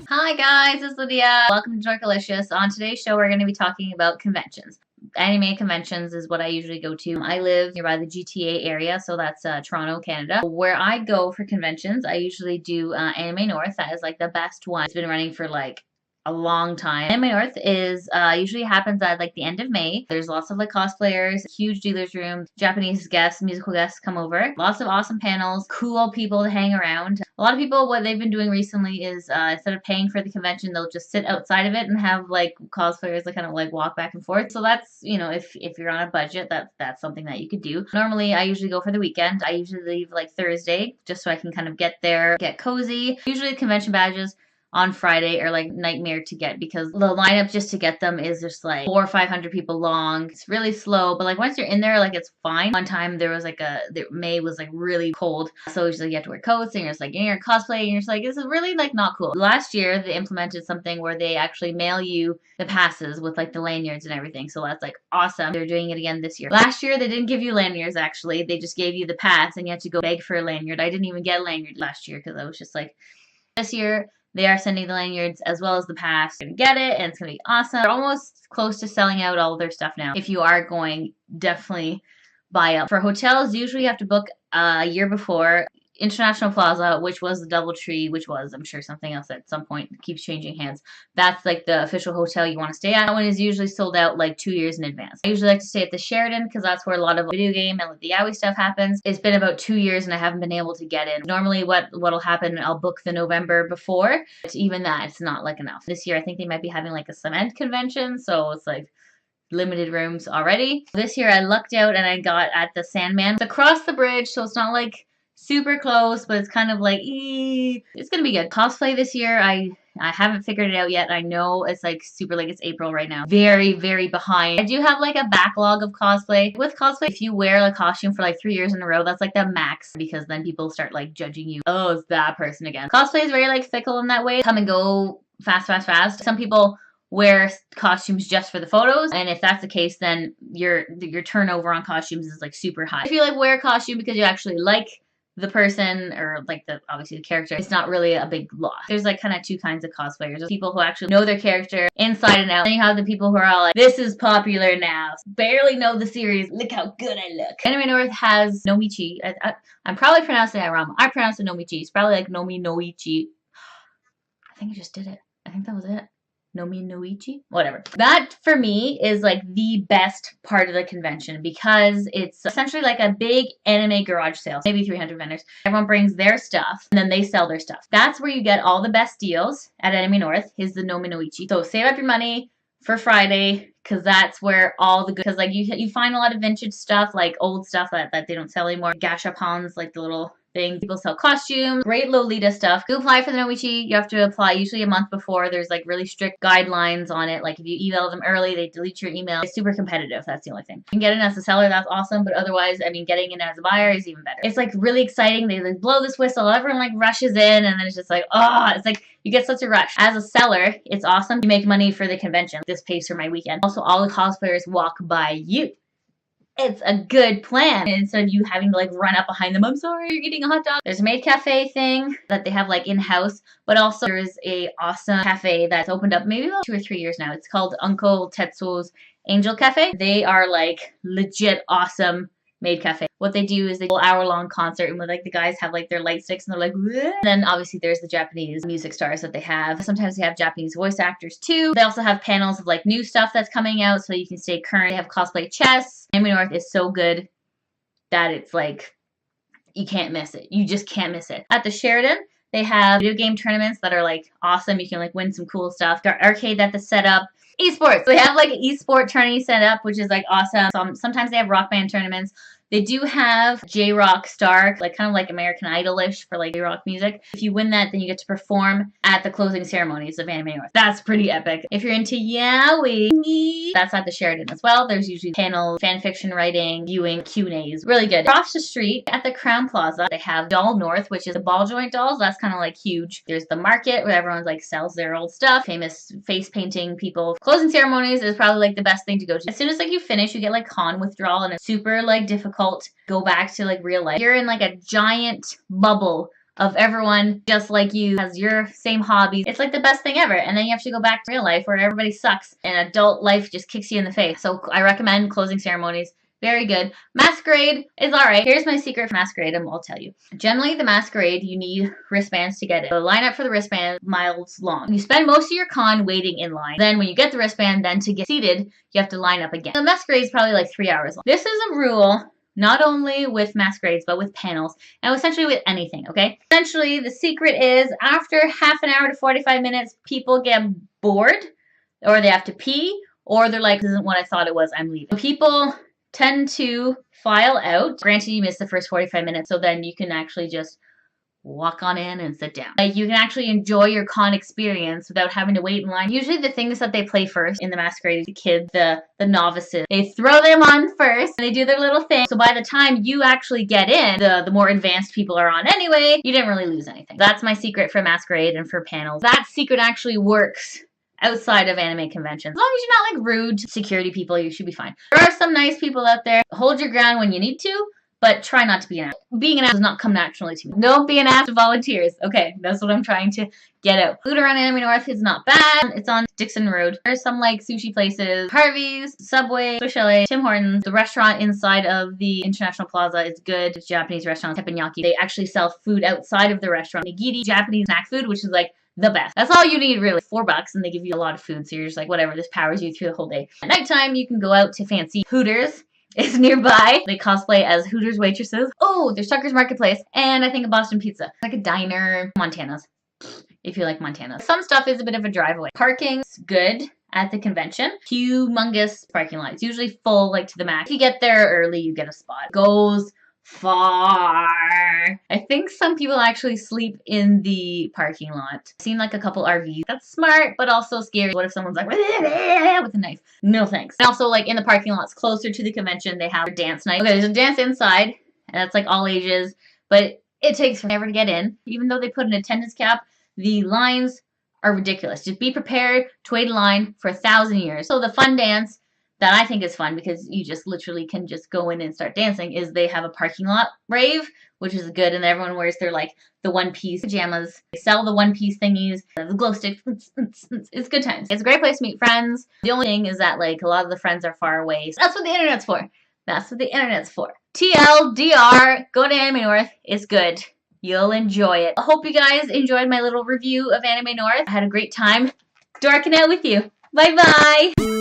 Hi guys, it's Lydia. Welcome to Dorkalicious. On today's show, we're going to be talking about conventions. Anime conventions is what I usually go to. I live nearby the GTA area, so that's Toronto, Canada. Where I go for conventions, I usually do Anime North. That is like the best one. It's been running for like a long time. Anime North is usually happens at like the end of May. There's lots of like cosplayers, huge dealer's room, Japanese guests, musical guests come over. Lots of awesome panels, cool people to hang around. A lot of people, what they've been doing recently is instead of paying for the convention, they'll just sit outside of it and have like cosplayers that kind of like walk back and forth. So that's, you know, if you're on a budget, that's something that you could do. Normally, I usually go for the weekend. I usually leave like Thursday just so I can kind of get there, get cozy. Usually convention badges on Friday are like nightmare to get because the lineup just to get them is just like 400 or 500 people long. It's really slow, but like once you're in there, like it's fine. One time there was like May was like really cold, so usually you have to wear coats and you're just like in your cosplay and you're just like, this is really like not cool. Last year they implemented something where they actually mail you the passes with like the lanyards and everything, so that's like awesome. They're doing it again this year. Last year they didn't give you lanyards, actually they just gave you the pass and you had to go beg for a lanyard. I didn't even get a lanyard last year because I was just like, this year they are sending the lanyards as well as the pass. You're gonna get it, and it's gonna be awesome. They're almost close to selling out all of their stuff now. If you are going, definitely buy up. For hotels, usually you have to book a year before. International Plaza, which was the DoubleTree, which was, I'm sure, something else at some point, keeps changing hands. That's like the official hotel you want to stay at. That one is usually sold out like 2 years in advance. I usually like to stay at the Sheraton because that's where a lot of video game and like the yaoi stuff happens. It's been about 2 years and I haven't been able to get in. Normally what'll happen, I'll book the November before, but even that, it's not like enough. This year I think they might be having like a cement convention, so it's like limited rooms already. This year I lucked out and I got at the Sandman. It's across the bridge, so it's not like super close, but it's kind of like, it's gonna be good. Cosplay this year, I haven't figured it out yet. I know it's like super, like it's April right now. Very, very behind. I do have like a backlog of cosplay. With cosplay, if you wear a costume for like 3 years in a row, that's like the max because then people start like judging you. Oh, it's that person again. Cosplay is very like fickle in that way. Come and go fast, fast, fast. Some people wear costumes just for the photos, and if that's the case, then your turnover on costumes is like super high. If you like wear a costume because you actually like the person or like obviously the character, it's not really a big loss. There's like kind of two kinds of cosplayers. There's people who actually know their character inside and out. Then you have the people who are all like, this is popular now, barely know the series, look how good I look. Anime North has Nomichi. I'm probably pronouncing that wrong. I pronounce it Nomichi. It's probably like Nomi Noichi. I think I just did it. I think that was it. Nomi Noichi? Whatever. That, for me, is like the best part of the convention because it's essentially like a big anime garage sale. Maybe 300 vendors. Everyone brings their stuff and then they sell their stuff. That's where you get all the best deals at Anime North, is the Nomi Noichi. So save up your money for Friday because that's where all the good, because like you find a lot of vintage stuff, like old stuff that they don't sell anymore. Gashapons, like the little thing. People sell costumes, great Lolita stuff. To apply for the Noichi, you have to apply usually a month before. There's like really strict guidelines on it. Like if you email them early, they delete your email. It's super competitive. That's the only thing. You can get in as a seller, that's awesome. But otherwise, I mean, getting in as a buyer is even better. It's like really exciting. They like blow this whistle. Everyone like rushes in and then it's just like, oh, it's like you get such a rush. As a seller, it's awesome. You make money for the convention. This pays for my weekend. Also, all the cosplayers walk by you. It's a good plan. Instead of you having to like run up behind them, I'm sorry, you're eating a hot dog. There's a maid cafe thing that they have like in-house, but also there's a awesome cafe that's opened up maybe about 2 or 3 years now. It's called Uncle Tetsuo's Angel Cafe. They are like legit awesome maid cafe. What they do is they do an hour-long concert and like the guys have like their light sticks and they're like, bleh. And then obviously there's the Japanese music stars that they have. Sometimes they have Japanese voice actors too. They also have panels of like new stuff that's coming out so you can stay current. They have cosplay chess. Anime North is so good that it's like, you can't miss it. You just can't miss it. At the Sheraton, they have video game tournaments that are like awesome. You can like win some cool stuff. Their arcade that they set up. Esports. They have like an esport tourney set up, which is like awesome. Sometimes they have rock band tournaments. They do have J-Rock Star, like kind of like American Idol-ish for like J-Rock music. If you win that, then you get to perform at the closing ceremonies of Anime North. That's pretty epic. If you're into yaoi, that's at the Sheraton as well. There's usually panels, fan fiction writing, viewing, Q&As. Really good. Across the street at the Crown Plaza, they have Doll North, which is the ball joint dolls. That's kind of like huge. There's the market where everyone like sells their old stuff. Famous face painting people. Closing ceremonies is probably like the best thing to go to. As soon as like you finish, you get like con withdrawal and it's super like difficult difficult to go back to like real life. You're in like a giant bubble of everyone just like you, has your same hobbies. It's like the best thing ever. And then you have to go back to real life where everybody sucks and adult life just kicks you in the face. So I recommend closing ceremonies. Very good. Masquerade is alright. Here's my secret for masquerade, and I'll tell you. Generally, the masquerade, you need wristbands to get it. The lineup for the wristband miles long. You spend most of your con waiting in line. Then when you get the wristband, then to get seated, you have to line up again. The masquerade is probably like 3 hours long. This is a rule not only with masquerades, but with panels, and essentially with anything, okay? Essentially, the secret is after half an hour to 45 minutes, people get bored, or they have to pee, or they're like, this isn't what I thought it was, I'm leaving. People tend to file out. Granted, you missed the first 45 minutes, so then you can actually just walk on in and sit down. Like, you can actually enjoy your con experience without having to wait in line. Usually the things that they play first in the masquerade, the kids, the novices, they throw them on first and they do their little thing. So by the time you actually get in, the more advanced people are on anyway, you didn't really lose anything. That's my secret for masquerade and for panels. That secret actually works outside of anime conventions. As long as you're not like rude to security people, you should be fine. There are some nice people out there. Hold your ground when you need to, but try not to be an ass. Being an ass does not come naturally to me. Don't be an ass to volunteers. Okay, that's what I'm trying to get out. Food around Anime North is not bad. It's on Dixon Road. There's some like sushi places, Harvey's, Subway, Swiss Chalet, Tim Hortons. The restaurant inside of the International Plaza is good. It's Japanese restaurant, teppanyaki. They actually sell food outside of the restaurant. Nigiri, Japanese snack food, which is like the best. That's all you need really. $4 and they give you a lot of food. So you're just like, whatever, this powers you through the whole day. At nighttime, you can go out to fancy Hooters. It's nearby. They cosplay as Hooters waitresses. Oh, there's Tucker's Marketplace. And I think a Boston Pizza. It's like a diner. Montana's. If you like Montana. Some stuff is a bit of a drive away. Parking's good at the convention. Humongous parking lot. It's usually full like to the max. If you get there early, you get a spot. Goes far. I think some people actually sleep in the parking lot. I've seen like a couple RVs. That's smart, but also scary. What if someone's like with a knife? No thanks. And also like in the parking lots closer to the convention, they have a dance night. Okay, there's a dance inside, and that's like all ages, but it takes forever to get in. Even though they put an attendance cap, the lines are ridiculous. Just be prepared to wait in line for 1,000 years. So the fun dance that I think is fun, because you just literally can just go in and start dancing, is they have a parking lot rave, which is good, and everyone wears their like the one-piece pajamas. They sell the one-piece thingies, the glow sticks. It's good times. It's a great place to meet friends. The only thing is that like a lot of the friends are far away. So that's what the internet's for. That's what the internet's for. TLDR, go to Anime North. It's good. You'll enjoy it. I hope you guys enjoyed my little review of Anime North. I had a great time dorking out with you. Bye-bye.